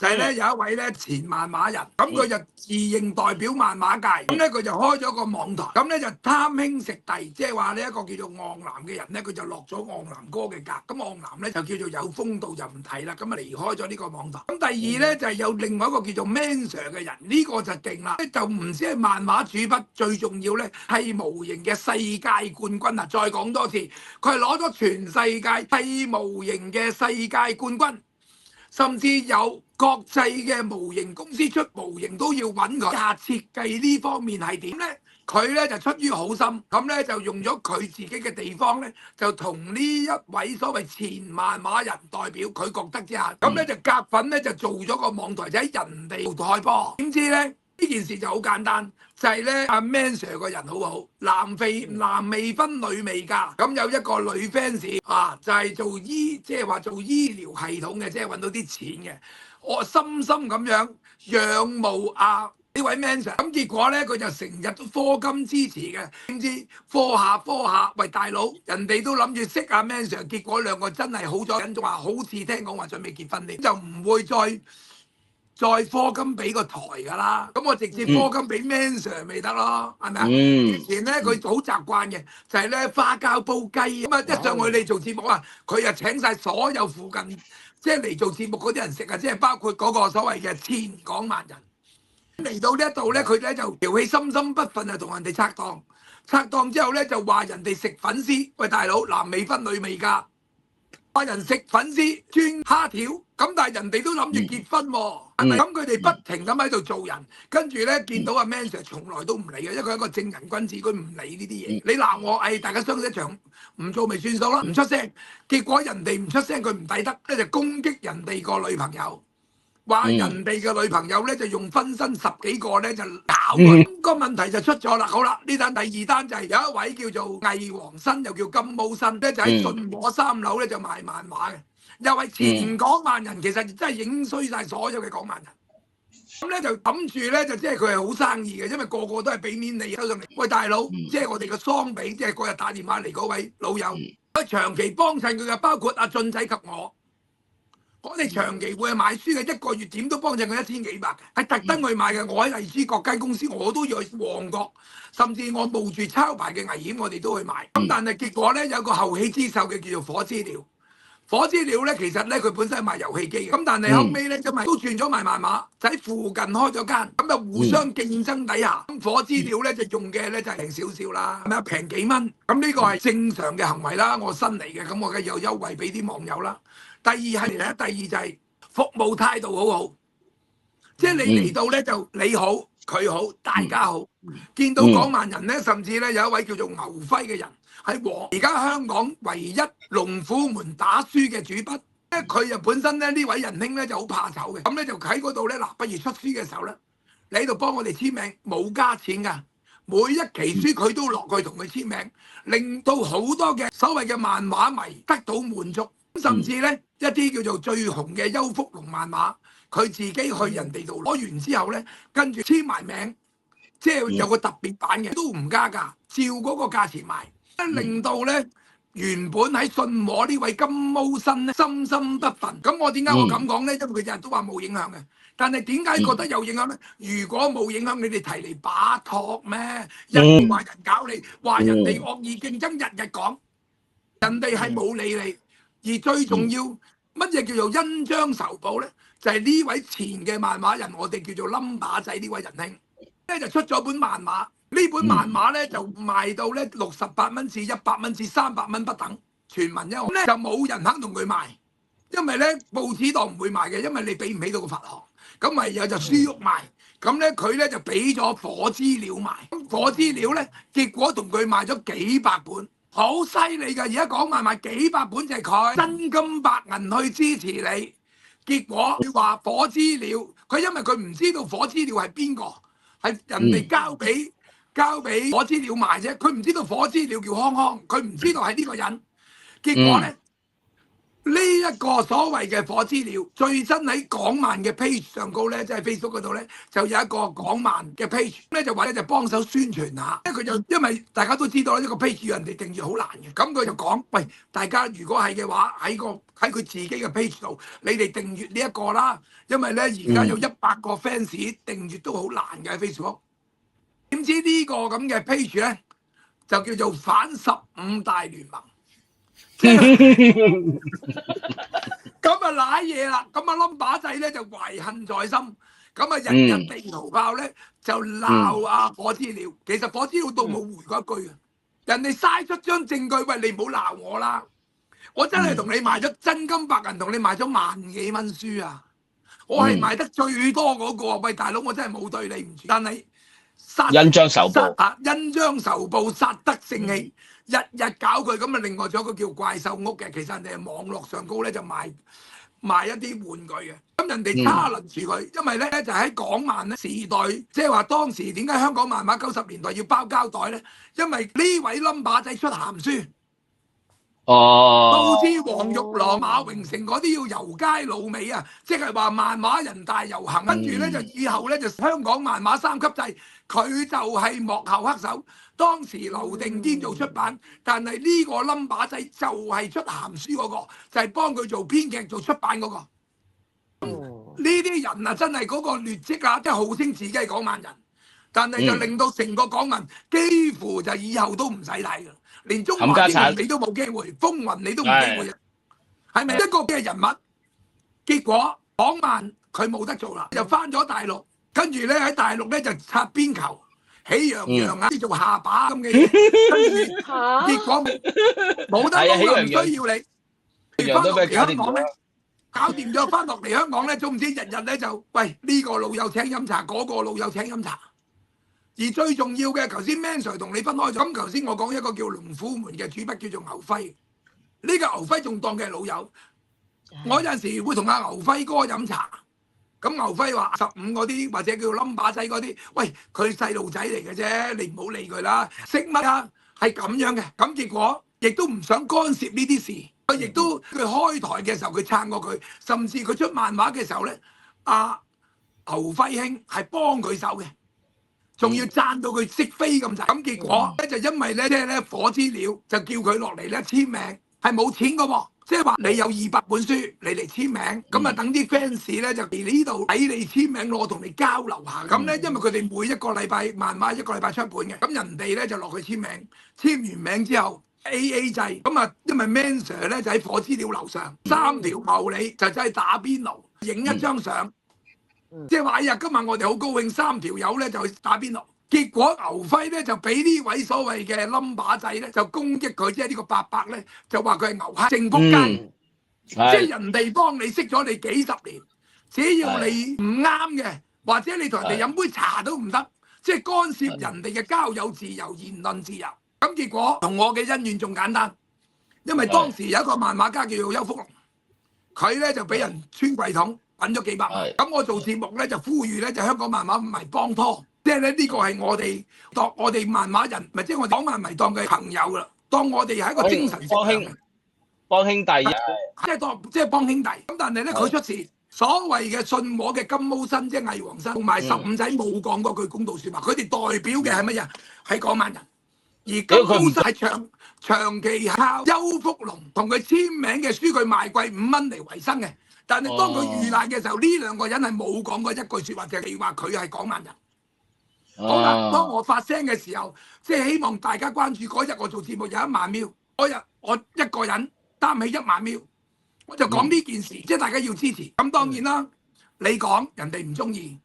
就係咧有一位咧前漫畫人，咁佢就自認代表漫畫界，咁咧佢就開咗個網台，咁咧就貪兄食弟，即係話呢一個叫做昂男嘅人咧，佢就落咗昂男哥嘅格，咁昂男咧就叫做有風度就唔提啦，咁啊離開咗呢個網台。咁第二咧就係有另外一個叫做 Man Sir 嘅人，呢個就勁啦，就唔止係漫畫主筆，最重要咧係模型嘅世界冠軍啊！再講多次，佢係攞咗全世界砌模型嘅世界冠軍。甚至有國際嘅模型公司出模型都要揾佢。設計呢方面係點呢？佢咧就出於好心，咁咧就用咗佢自己嘅地方咧，就同呢一位所謂前漫畫人代表，佢覺得之下，咁咧就夾份咧就做咗個網台，就喺人哋度開波。點知咧呢件事就好簡單，就係咧阿 Man Sir 個人好好，男未婚女未嫁，咁有一個女 fans 啊，就係做即係話做醫療系統嘅，即係揾到啲錢嘅。我深深咁樣仰慕呢位 Man Sir， 咁結果咧佢就成日都課金支持嘅，點知課下，喂大佬，人哋都諗住識阿 Man Sir， 結果兩個真係好咗，人仲話好似聽講話準備結婚添，就唔會再課金俾個台㗎啦，咁我直接課金俾 Man Sir 咪得咯，係咪啊？以前咧佢好習慣嘅就係咧花膠煲雞，咁啊一上去你做節目啊，佢啊請晒所有附近即係嚟做節目嗰啲人食啊，即係包括嗰個所謂嘅前港萬人。嚟到呢一度咧，佢咧就條氣深深不忿啊，同人哋拆檔之後咧就話人哋食粉絲，喂大佬，男未婚女未嫁，話人食粉絲專蝦條，咁但係人哋都諗住結婚喎，係咪？咁佢哋不停咁喺度做人，跟住咧見到阿 Man Sir 從來都唔理嘅，因為佢係一個正人君子，佢唔理呢啲嘢。你鬧我，大家相識一場，唔做咪算數啦，唔出聲。結果人哋唔出聲，佢唔抵得咧就攻擊人哋個女朋友。話人哋嘅女朋友咧就用分身10幾個咧就搞佢，個問題就出咗啦。好啦，呢單第二單就係有一位叫做魏黃新，又叫金毛新咧，就喺信和3樓咧就賣漫畫嘅，又係前港萬人，其實真係影衰晒所有嘅港萬人。咁咧就諗住咧就即係佢係好生意嘅，因為個個都係俾面你收上嚟。喂大佬，即係我哋嘅桑比，即係嗰日打電話嚟嗰位老友，佢長期幫襯佢嘅，包括阿俊仔及我哋長期會去買書嘅，一個月點都幫襯佢1000幾百嘅，係特登去買嘅。我喺荔枝角間公司，我都要去旺角，甚至我冒住抄牌嘅危險，我哋都去買。咁但係結果咧，有個後起之秀嘅叫做火之鳥。火之鳥咧，其實咧佢本身係賣遊戲機嘅，咁但係後尾咧因為都轉咗賣漫畫，就喺附近開咗間，咁就互相競爭底下，咁火之鳥咧就用嘅咧就平少少啦，係咪啊？平幾蚊，咁呢個係正常嘅行為啦。我新嚟嘅，咁我梗係有優惠俾啲網友啦。第二係咧，第二就係服務態度好好，即係你嚟到咧就你好佢好大家好。見到港萬人咧，甚至咧有一位叫做牛輝嘅人係而家香港唯一龍虎門打書嘅主筆，咧佢就本身咧呢位仁兄咧就好怕醜嘅，咁咧就喺嗰度咧嗱，不如出書嘅時候咧，你喺度幫我哋簽名，冇加錢㗎，每一期書佢都落去同佢簽名，令到好多嘅所謂嘅漫畫迷得到滿足。甚至咧一啲叫做最紅嘅邱福龍漫畫，佢自己去人哋度攞完之後咧，跟住簽埋名，即係有個特別版嘅，都唔加價，照嗰個價錢賣，令到咧原本喺信和呢位金毛新咧深深不忿。咁我點解我咁講咧？因為佢日日都話冇影響嘅，但係點解覺得有影響咧？如果冇影響，你哋提嚟把托咩？一話人搞你，話人哋惡意競爭，日日講，人哋係冇理你。而最重要乜嘢叫做恩將仇報咧？就係呢位前嘅漫畫人，我哋叫做冧把仔呢位仁兄咧，就出咗本漫畫。呢本漫畫咧就賣到咧68蚊至100蚊至300蚊不等，全文一項咧就冇人肯同佢賣，因為咧報紙檔唔會賣嘅，因為你俾唔起到個發行，咁唯有就書屋賣。咁咧佢咧就俾咗火之鳥賣，咁火之鳥咧結果同佢賣咗幾百本。好犀利㗎！而家講埋幾百本就係佢真金白銀去支持你，結果佢話火之鳥，佢因為佢唔知道火之鳥係邊個，係人哋交俾火之鳥賣啫，佢唔知道火之鳥叫康康，佢唔知道係呢個人，結果咧呢一個所謂嘅火資料，最新喺港漫嘅 page 上高咧，即係 Facebook 嗰度咧，就有一個港漫嘅 page 咧，就話咧就幫手宣傳下。因為佢就因為大家都知道呢個 page 要人哋訂閱好難嘅，咁佢就講：喂，大家如果係嘅話，喺佢自己嘅 page 度，你哋訂閱呢一個啦。因為咧而家有100個 fans 訂閱都好難嘅喺 Facebook。點知呢個咁嘅 page 咧，就叫做反15大聯盟。咁啊瀨嘢啦，咁啊冧把仔咧就懷恨在心，咁啊日日地圖炮咧就鬧啊火資料。其實火資料都冇回過一句啊，人哋嘥出張證據，喂，你唔好鬧我啦，我真係同你賣咗真金白銀，同你賣咗萬幾蚊書啊，我係賣得最多嗰個。喂，大佬，我真係冇對你唔住，但係恩將仇報啊，恩將仇報，殺得性氣。日日搞佢，咁啊另外仲有一個叫怪獸屋嘅，其實人哋係網絡上高咧就賣一啲玩具嘅，咁人哋差輪住佢，因為咧就喺港漫咧時代，即係話當時點解香港漫畫90年代要包膠袋咧？因為呢位冧把仔出鹹書，導致黃玉郎、馬榮成嗰啲要遊街老味啊，即係話漫畫人大遊行，跟住咧就以後咧就香港漫畫3級制，佢就係幕後黑手。當時劉定堅做出版，但係呢個冧把仔就係出鹹書嗰個，就係幫佢做編劇做出版嗰個。呢啲人啊，真係嗰個劣跡啊，即係號稱自己係港漫人，但係就令到成個港漫幾乎就以後都唔使睇㗎，連中華英雄你都冇機會，風雲你都冇機會，係咪一個嘅人物？結果港漫佢冇得做啦，就翻咗大陸，跟住咧喺大陸咧就擦邊球。喜羊羊啊，啲做下巴咁嘅嘢，跟住結果冇得撈，唔需要你。翻落嚟香港咧，搞掂咗，翻落嚟香港咧，總唔知日日咧就喂呢個老友請飲茶，嗰個老友請飲茶。而最重要嘅，頭先 Man Sir 同你分開咗。咁頭先我講一個叫龍虎門嘅主筆叫做牛輝，呢個牛輝仲當佢係老友。我有陣時會同阿牛輝哥飲茶。咁牛輝話15嗰啲或者叫冧把仔嗰啲，喂，佢細路仔嚟嘅啫，你唔好理佢啦。識乜啊？係咁樣嘅。咁結果亦都唔想干涉呢啲事。佢亦都佢開台嘅時候佢撐過佢，甚至佢出漫畫嘅時候咧，阿牛輝兄係幫佢手嘅，仲要讚到佢識飛咁滯。咁結果咧就因為咧即係咧火資料就叫佢落嚟咧簽名，係冇錢㗎喎。即係話你有200本書，你嚟簽名，咁啊等啲 fans 咧就嚟呢度睇你簽名，我同你交流下。咁咧，因為佢哋每一個禮拜漫畫一個禮拜出一本嘅，咁人哋咧就落去簽名，簽完名之後 AA 制，咁啊因為 Man Sir 咧就喺火資料樓上3條茂利就真係打邊爐，影一張相，即係話哎呀今日我哋好高興，3條友咧就去打邊爐。結果牛輝咧就俾呢位所謂嘅冧把仔咧就攻擊佢，即係呢個伯伯咧就話佢係牛黑正仆街，即係人哋幫你識咗你幾十年，只要你唔啱嘅，或者你同人哋飲杯茶都唔得，即係干涉人哋嘅交友自由、言論自由。咁結果同我嘅恩怨仲簡單，因為當時有一個漫畫家叫做邱福龍，佢咧就俾人穿櫃桶揾咗幾百萬。咁我做節目咧就呼籲咧就香港漫畫唔係幫拖。即係咧，呢個係我哋當我哋漫畫人，咪即係我港漫迷當嘅朋友啦。當我哋係一個精神幫兄弟，即係幫兄弟。咁但係咧，佢出事，所謂嘅信和嘅金毛新，即係魏黃新同埋15仔冇講嗰句公道説話。佢哋代表嘅係乜嘢？係港漫人。而金毛新係長期靠邱福龍同佢簽名嘅書，佢賣貴5蚊嚟維生嘅。但係當佢遇難嘅時候，呢2個人係冇講過一句説話，就係話佢係港漫人。好啦，當我發聲嘅時候，即係希望大家關注嗰日我做節目有1萬秒，嗰日我一個人擔起1萬秒，我就講呢件事，即係大家要支持。咁當然啦，你講人哋唔中意，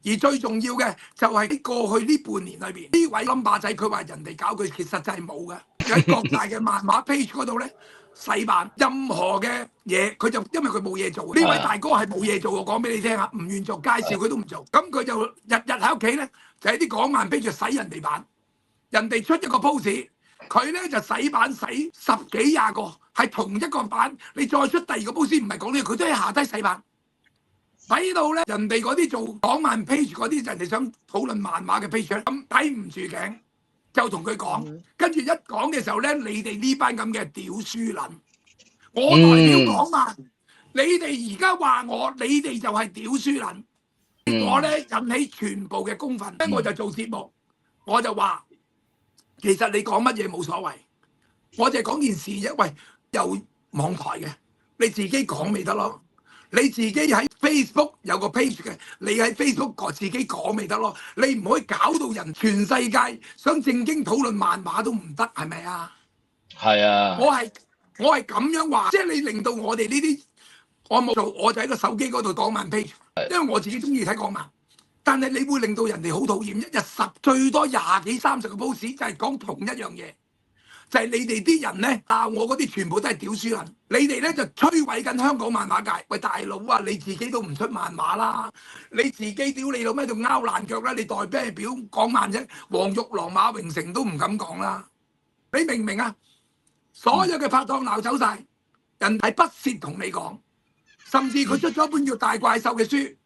而最重要嘅就係喺過去呢半年裏邊，呢位冧把仔佢話人哋搞佢，其實就係冇嘅。喺各大嘅漫畫 page 嗰度咧洗版，任何嘅嘢佢就因為佢冇嘢做。呢位大哥係冇嘢做，我講俾你聽下，唔願做介紹佢都唔做，咁佢就日日喺屋企咧。就喺啲港漫 page 洗人哋版，人哋出一個 post， 佢咧就洗版洗10幾20個，係同一個版，你再出第2個 post 唔係講呢，佢都喺下低洗版，洗到咧人哋嗰啲做港漫 page 嗰啲人哋想討論漫畫嘅 page， 咁抵唔住頸，就同佢講，跟住一講嘅時候咧，你哋呢班咁嘅屌書撚，我代表港漫，你哋而家話我，你哋就係屌輸撚。我咧引起全部嘅公憤，我就做節目，我就話其實你講乜嘢冇所謂，我就係講件事啫。喂，有網台嘅，你自己講咪得咯。你自己喺 Facebook 有個 page 嘅，你喺 Facebook 自己講咪得咯。你唔可以搞到人全世界想正經討論漫畫都唔得，係咪啊？係啊。我係咁樣話，即係你令到我哋呢啲，我冇做，我就喺個手機嗰度講漫 page。因為我自己中意睇港漫，但係你會令到人哋好討厭，一日最多20幾30個 post 就係講同一樣嘢，就係你哋啲人咧鬧我嗰啲全部都係屌書人，你哋咧就摧毀緊香港漫畫界。喂，大佬啊，你自己都唔出漫畫啦，你自己屌你老咩度拗爛腳啦，你代咩表港漫啫？黃玉郎、馬榮成都唔敢講啦，你明唔明啊？所有嘅拍檔鬧走晒，人係不屑同你講。甚至佢出咗一本叫《大怪獸》嘅書，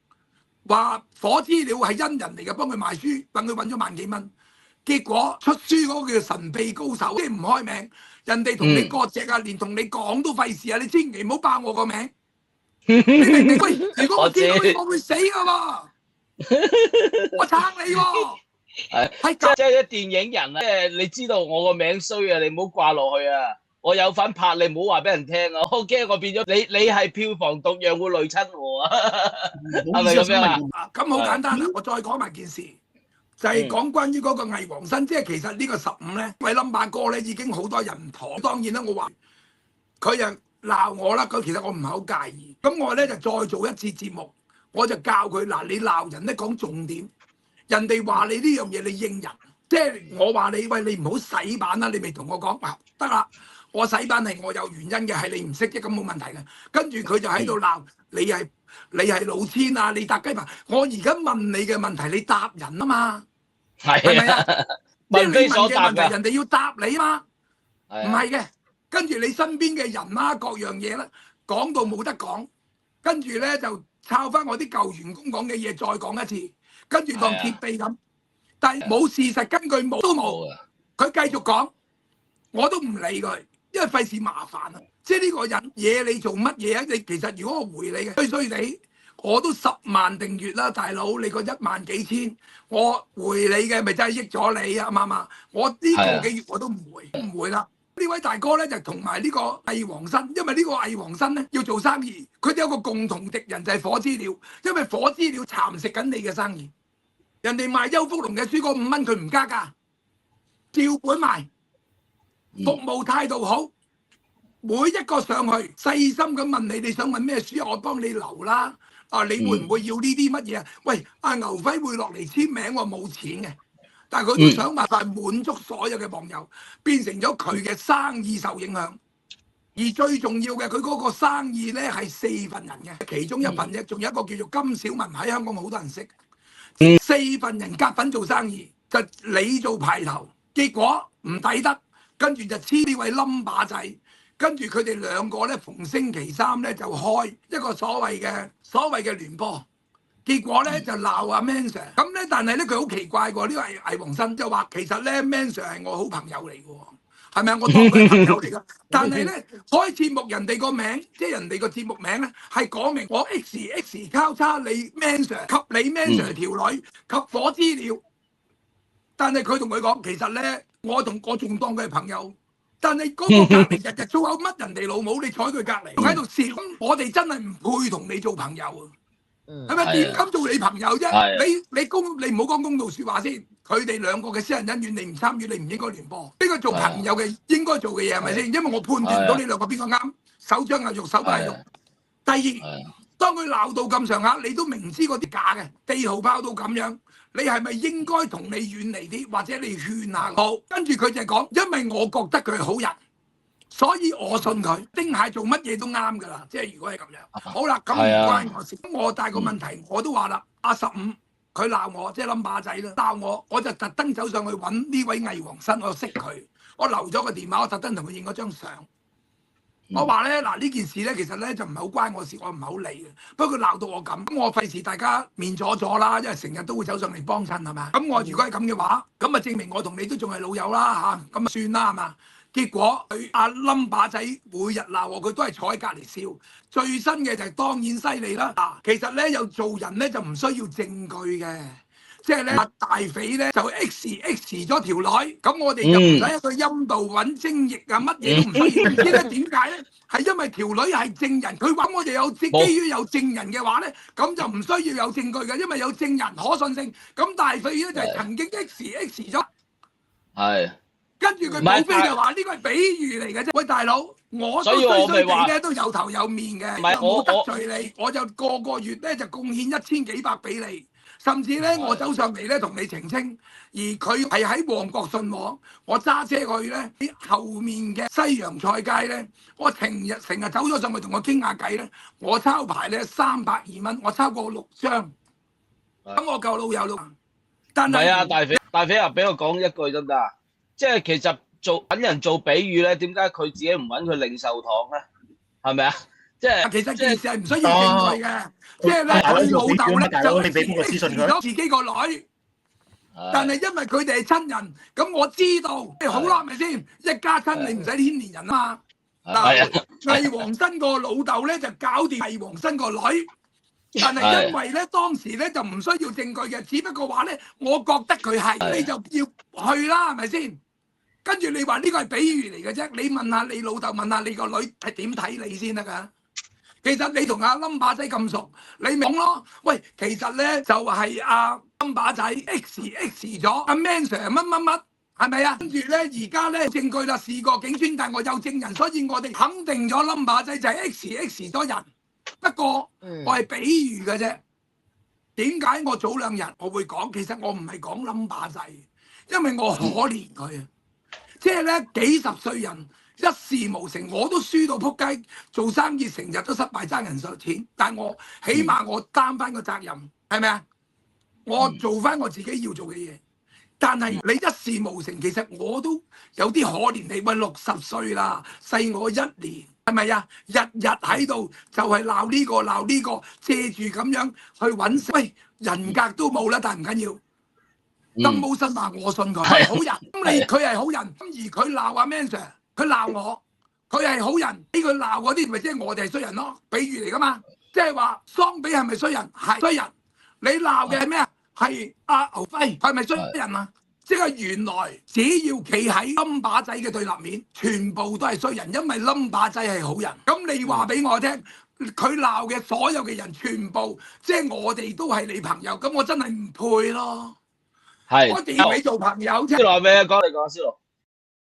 話火之鳥係恩人嚟嘅，幫佢賣書，等佢揾咗萬幾蚊。結果出書嗰個叫神秘高手，即係唔開名，人哋同你割席啊，連同你講都費事啊！你千祈唔好爆我個名，你明唔明？喂，如果我見到你，我會死噶喎，我撐你喎。係即係啲電影人啊，即係你知道我個名衰啊，你唔好掛落去啊！我有份拍，你唔好話俾人聽啊！我驚我變咗你係票房毒藥會累親我啊！係咪咁樣啊？咁好簡單啦，我再講埋件事，就係講關於嗰個魏黃新，即係其實呢個15咧，位冧哥咧已經好多人唔妥。當然啦，我話佢又鬧我啦，佢其實我唔係好介意。咁我咧就再做一次節目，我就教佢嗱，你鬧人咧講重點，人哋話你呢樣嘢你應人，即係我話你喂，你唔好洗版啦，你咪同我講得啦。我洗版係我有原因嘅，係你唔識啫，咁冇問題嘅。跟住佢就喺度鬧你係老千啊，你搭雞棚。我而家問你嘅問題，你答人啊嘛，係咪啊？即係你問嘅問題，人哋要答你啊嘛，唔係嘅。跟住你身邊嘅人啦，各樣嘢啦，講到冇得講，跟住咧就抄翻我啲舊員工講嘅嘢，再講一次，跟住當貼地咁。但係冇事實根據，冇都冇，佢繼續講，我都唔理佢。因為費事麻煩啊！即係呢個人嘢你做乜嘢啊？你其實如果我回你嘅，衰你，我都10萬訂閱啦，大佬你個1萬幾千，我回你嘅咪真係益咗你啊嘛嘛！我呢個幾月我都唔回啦。呢位大哥咧就同埋呢個魏黃新，因為呢個魏黃新咧要做生意，佢哋有個共同敵人就係火之鳥，因為火之鳥蠶食緊你嘅生意。人哋賣邱福龍嘅書嗰5蚊佢唔加價，照本賣。服務態度好，每一個上去細心咁問你，你想問咩書，我幫你留啦。啊，你會唔會要呢啲乜嘢啊？喂，阿牛輝會落嚟簽名，我冇錢嘅，但係佢都想辦法滿足所有嘅網友，變成咗佢嘅生意受影響。而最重要嘅，佢嗰個生意咧係4份人嘅，其中1份啫，仲有一個叫做金小文喺香港好多人識。4份人夾份做生意，就你做排頭，結果唔抵得。跟住就黐呢位冧把仔，跟住佢哋2個咧逢星期3咧就開一個所謂嘅聯播，結果咧就鬧阿 Man Sir。咁咧但係咧佢好奇怪喎，呢個係魏黃新就話其實咧 Man Sir 係我好朋友嚟嘅喎，係咪啊？我當佢係朋友嚟㗎。但係咧開節目人哋個名，即係人哋個節目名咧係講明我 XX 交叉你 Man Sir 及你 Man Sir 條女及火之鳥，但係佢同佢講其實咧。我仲當佢係朋友，但係嗰個隔離日粗口乜人哋老母，你坐喺佢隔離，喺度笑，我哋真係唔配同你做朋友啊！係咪點敢做你朋友啫？你唔好講公道説話先，佢哋2個嘅私人恩怨，你唔參與，你唔應該聯播。呢個做朋友嘅應該做嘅嘢係咪先？因為我判斷唔到你2個邊個啱，手掌係肉，手係肉。第二，當佢鬧到咁上下，你都明知嗰啲假嘅，地圖炮到咁樣。你係咪應該同你遠離啲，或者你勸下我？跟住佢就講，因為我覺得佢係好人，所以我信佢。丁蟹做乜嘢都啱㗎啦，即係如果係咁樣。好啦，咁唔關我事。咁我帶個問題，我都話啦，阿15佢鬧我，即係冧把仔啦，鬧我，我就特登走上去揾呢位魏黃新，我識佢，我留咗個電話，我特登同佢影咗張相。我話咧嗱，呢件事咧其實咧就唔係好關我事，我唔係好理嘅。不過佢鬧到我咁，我費事大家面阻阻啦，因為成日都會走上嚟幫襯係嘛。咁我如果係咁嘅話，咁啊證明我同你都仲係老友啦嚇，咁啊算啦係嘛。結果佢阿冧把仔每日鬧我，佢都係坐喺隔離笑。最新嘅就係當然犀利啦。其實咧有做人咧就唔需要證據嘅。即係咧，大匪咧就 X 咗條女，咁我哋就唔使喺個陰道揾精液啊，乜嘢都唔需要。唔知咧點解咧？係因為條女係證人，佢揾我哋基於有證人嘅話咧，咁就唔需要有證據嘅，因為有證人可信性。咁大匪咧就係曾經 X 咗，係。跟住佢保飛就話呢個係比喻嚟嘅啫。喂，大佬，我都衰衰地咧都有頭有面嘅，冇得罪你，我就個月咧就貢獻1000幾百俾你。甚至咧，我走上嚟咧同你澄清，而佢係喺旺角信和，我揸車去咧喺後面嘅西洋菜街咧，我成日走咗上去同我傾下偈咧，我抄牌咧320蚊，我抄過6張，咁我夠老友咯。但係啊，大匪啊，俾我講一句得唔得啊？即係其實揾人做比喻咧，點解佢自己唔揾佢領壽堂咧？係咪啊？即係其實件事係唔需要證據嘅，即係咧佢老豆咧就X咗自己個女，但係因為佢哋係親人，咁我知道，好啦，係咪先？一家親你唔使牽連人啊嘛。嗱，魏黃新個老豆咧就搞掂魏黃新個女，但係因為咧當時咧就唔需要證據嘅，只不過話咧，我覺得佢係，你就要去啦，係咪先？跟住你話呢個係比喻嚟嘅啫，你問下你老豆，問下你個女係點睇你先得㗎。其實你同阿冧把仔咁熟，你咪講咯。喂，其實咧就係阿冧把仔 X 咗阿 Man Sir 乜乜乜，係咪啊？跟住咧而家咧證據啦，事過境遷，但我有證人，所以我哋肯定咗冧把仔就係 X 咗人。不過我係比喻嘅啫。點解我早2日我會講？其實我唔係講冧把仔，因為我可憐佢啊。即係咧幾十歲人。一事無成，我都輸到撲街，做生意成日都失敗，爭人數錢。但係我起碼我擔翻個責任，係咪啊？我做翻我自己要做嘅嘢。但係你一事無成，其實我都有啲可憐你。喂，60歲啦，細我1年，係咪啊？日日喺度就係鬧呢個鬧呢個，借住咁樣去揾食。喂，人格都冇啦，但係唔緊要。金毛新話我信佢係好人，咁佢係好人，咁而佢鬧阿 Man Sir。佢鬧我，佢係好人，俾佢鬧嗰啲咪即係我哋係衰人咯，比喻嚟噶嘛，即係話桑比係咪衰人？係衰人。你鬧嘅係咩啊？係阿牛輝，係咪衰人啊？即係原來只要企喺冧把仔嘅對立面，全部都係衰人，因為冧把仔係好人。咁你話俾我聽，佢鬧嘅所有嘅人，全部即係我哋都係你朋友，咁我真係唔配咯。係，我點俾做朋友啫？思路係咩？講你講，思路。